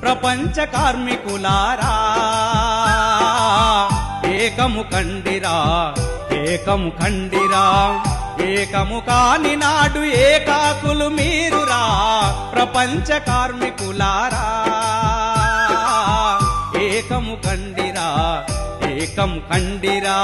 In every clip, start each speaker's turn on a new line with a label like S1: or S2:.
S1: ప్రపంచ కార్మికులారా ఏకము కండిరా ఏకము కండిరా ఏకము కాని నాడు ఏకాకులు మీరురా ప్రపంచ కార్మికులారా ఏకము కండిరా ఏకం కండిరా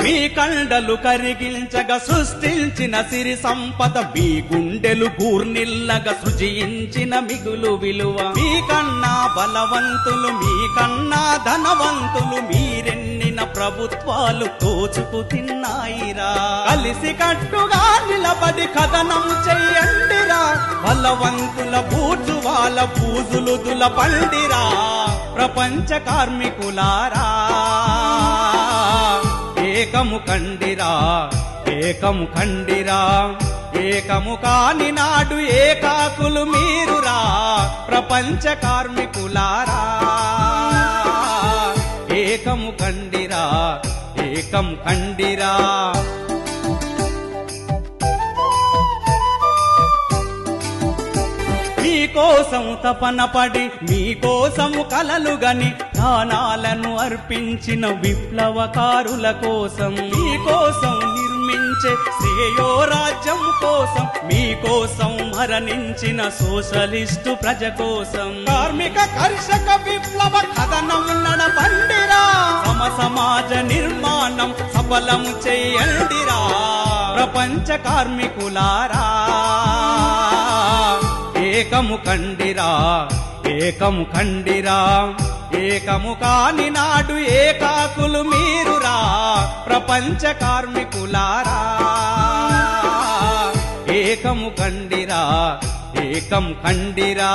S1: మీ కండలు కరిగించగా సృష్టించిన సిరి సంపద మీ గుండెలు కూర్నిల్లగా సృజించిన మిగులు విలువ మీ కన్నా బలవంతులు మీ కన్నా ధనవంతులు మీరెన్నిన ప్రభుత్వాలు దోచుకు తిన్నాయిరా కలిసి కట్టుగా నిలబడి కథనం చెయ్యండిరా బలవంతుల బూజువాల పూజులు దులపండిరా ప్రపంచ కార్మికులారా ఏకము కండిరా ఏకము కండిరా ఏకము కాని నాడు ఏకాకులు మీరురా ప్రపంచ కార్మికులారా ఏకము కండిరా ఏకం కండిరా మీకోసం తపన పడి మీకోసము కలలుగని ప్రాణాలను అర్పించిన విప్లవకారుల కోసం మీకోసం నిర్మించే శ్రేయో రాజ్యం కోసం మీకోసం మరణించిన సోషలిస్టు ప్రజ కోసం కార్మిక కర్షక విప్లవ కథనం నడపండిరా సమ సమాజ నిర్మాణం సఫలం చేయండిరా ప్రపంచ కార్మికులారా ఏకము కండిరా ఏకము కండిరా ఏకము కాని నాడు ఏకాకులు మీరురా ప్రపంచ కార్మికులారా ఏకము కండిరా ఏకం కండిరా